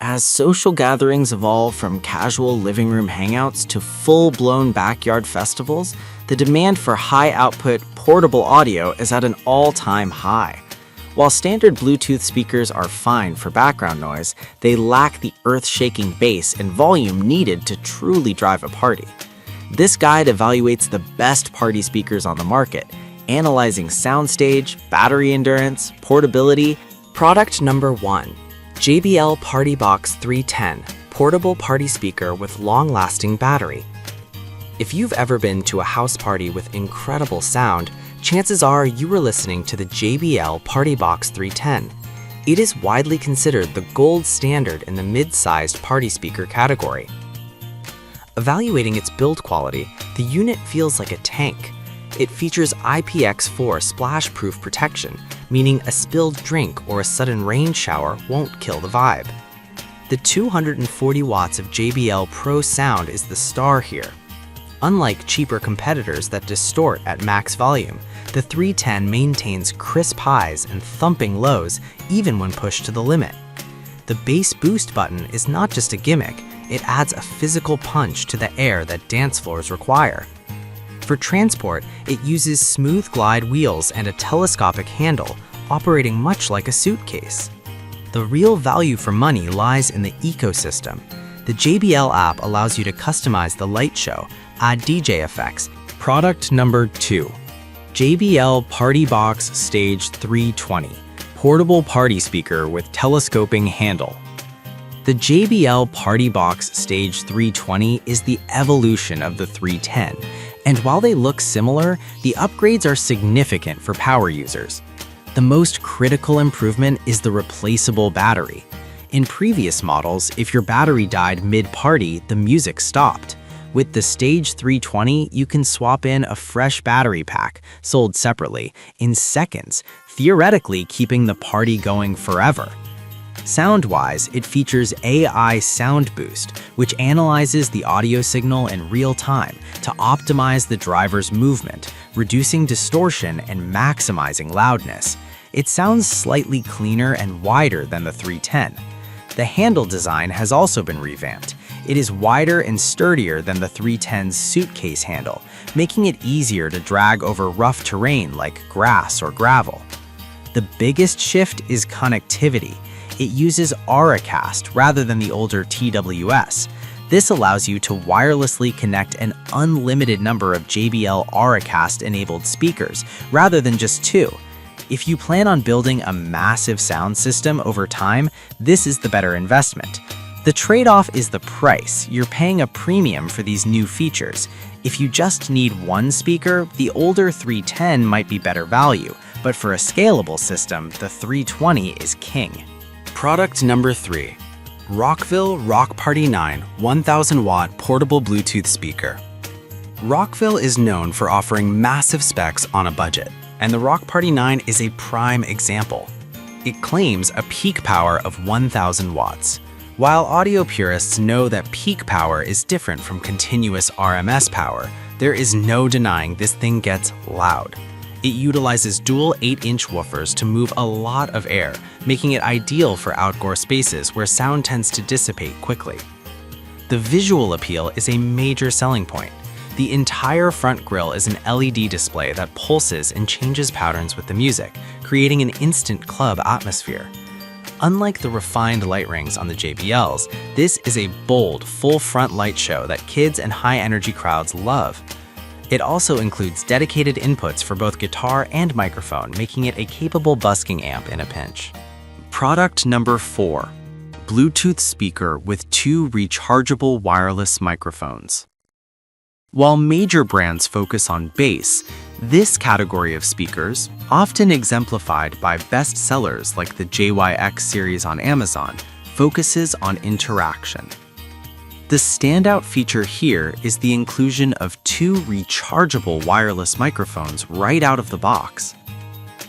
As social gatherings evolve from casual living room hangouts to full-blown backyard festivals, the demand for high-output, portable audio is at an all-time high. While standard Bluetooth speakers are fine for background noise, they lack the earth-shaking bass and volume needed to truly drive a party. This guide evaluates the best party speakers on the market, analyzing soundstage, battery endurance, portability. Product number 1. JBL PartyBox 310 Portable Party Speaker with Long-Lasting Battery. If you've ever been to a house party with incredible sound, chances are you were listening to the JBL PartyBox 310. It is widely considered the gold standard in the mid-sized party speaker category. Evaluating its build quality, the unit feels like a tank. It features IPX4 splash-proof protection, meaning a spilled drink or a sudden rain shower won't kill the vibe. The 240 watts of JBL Pro sound is the star here. Unlike cheaper competitors that distort at max volume, the 310 maintains crisp highs and thumping lows even when pushed to the limit. The bass boost button is not just a gimmick, it adds a physical punch to the air that dance floors require. For transport, it uses smooth glide wheels and a telescopic handle, operating much like a suitcase. The real value for money lies in the ecosystem. The JBL app allows you to customize the light show, add DJ effects. Product number 2. JBL PartyBox Stage 320 Portable Party Speaker with Telescoping Handle. The JBL PartyBox Stage 320 is the evolution of the 310, and while they look similar, the upgrades are significant for power users. The most critical improvement is the replaceable battery. In previous models, if your battery died mid-party, the music stopped. With the Stage 320, you can swap in a fresh battery pack, sold separately, in seconds, theoretically keeping the party going forever. Sound-wise, it features AI Sound Boost, which analyzes the audio signal in real time to optimize the driver's movement, reducing distortion and maximizing loudness. It sounds slightly cleaner and wider than the 310. The handle design has also been revamped. It is wider and sturdier than the 310's suitcase handle, making it easier to drag over rough terrain like grass or gravel. The biggest shift is connectivity. It uses Auracast rather than the older TWS. This allows you to wirelessly connect an unlimited number of JBL Auracast-enabled speakers, rather than just 2. If you plan on building a massive sound system over time, this is the better investment. The trade-off is the price. You're paying a premium for these new features. If you just need one speaker, the older 310 might be better value, but for a scalable system, the 320 is king. Product number 3. Rockville Rock Party 9 1000-watt portable Bluetooth speaker. Rockville is known for offering massive specs on a budget, and the Rock Party 9 is a prime example. It claims a peak power of 1000 watts. While audio purists know that peak power is different from continuous RMS power, there is no denying this thing gets loud. It utilizes dual 8-inch woofers to move a lot of air, making it ideal for outdoor spaces where sound tends to dissipate quickly. The visual appeal is a major selling point. The entire front grille is an LED display that pulses and changes patterns with the music, creating an instant club atmosphere. Unlike the refined light rings on the JBLs, this is a bold, full-front light show that kids and high-energy crowds love. It also includes dedicated inputs for both guitar and microphone, making it a capable busking amp in a pinch. Product number 4. Bluetooth speaker with 2 rechargeable wireless microphones. While major brands focus on bass, this category of speakers, often exemplified by bestsellers like the JYX series on Amazon, focuses on interaction. The standout feature here is the inclusion of 2 rechargeable wireless microphones right out of the box.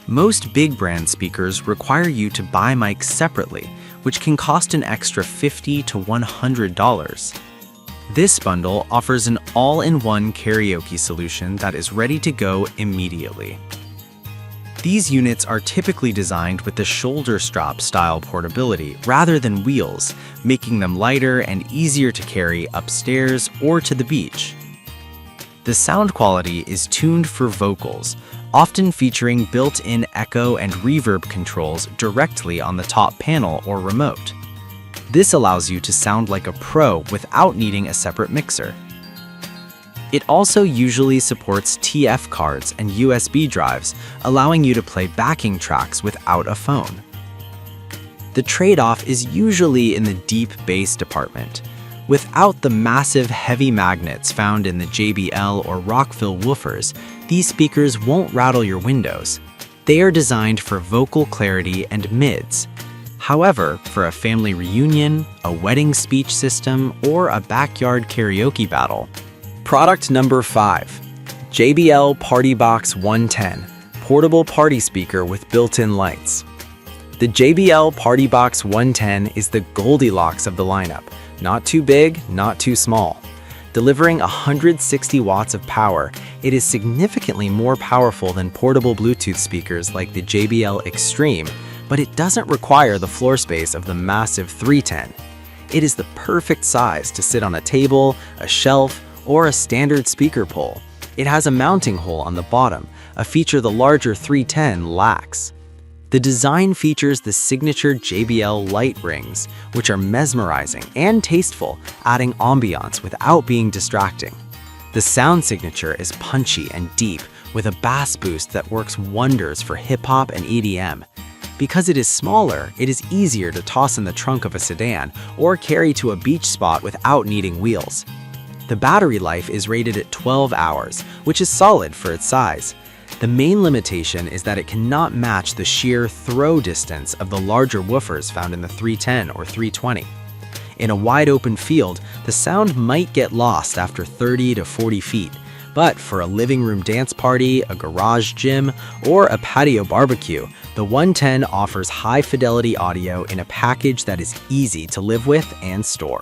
Most big brand speakers require you to buy mics separately, which can cost an extra $50 to $100. This bundle offers an all-in-one karaoke solution that is ready to go immediately. These units are typically designed with the shoulder strap style portability rather than wheels, making them lighter and easier to carry upstairs or to the beach. The sound quality is tuned for vocals, often featuring built-in echo and reverb controls directly on the top panel or remote. This allows you to sound like a pro without needing a separate mixer. It also usually supports TF cards and USB drives, allowing you to play backing tracks without a phone. The trade-off is usually in the deep bass department. Without the massive heavy magnets found in the JBL or Rockville woofers, these speakers won't rattle your windows. They are designed for vocal clarity and mids. However, for a family reunion, a wedding speech system, or a backyard karaoke battle. Product number 5. JBL PartyBox 110, portable party speaker with built-in lights. The JBL PartyBox 110 is the Goldilocks of the lineup. Not too big, not too small. Delivering 160 watts of power, it is significantly more powerful than portable Bluetooth speakers like the JBL Extreme, but it doesn't require the floor space of the massive 310. It is the perfect size to sit on a table, a shelf, or a standard speaker pole. It has a mounting hole on the bottom, a feature the larger 310 lacks. The design features the signature JBL light rings, which are mesmerizing and tasteful, adding ambiance without being distracting. The sound signature is punchy and deep, with a bass boost that works wonders for hip-hop and EDM. Because it is smaller, it is easier to toss in the trunk of a sedan or carry to a beach spot without needing wheels. The battery life is rated at 12 hours, which is solid for its size. The main limitation is that it cannot match the sheer throw distance of the larger woofers found in the 310 or 320. In a wide open field, the sound might get lost after 30 to 40 feet, but for a living room dance party, a garage gym, or a patio barbecue, the 110 offers high-fidelity audio in a package that is easy to live with and store.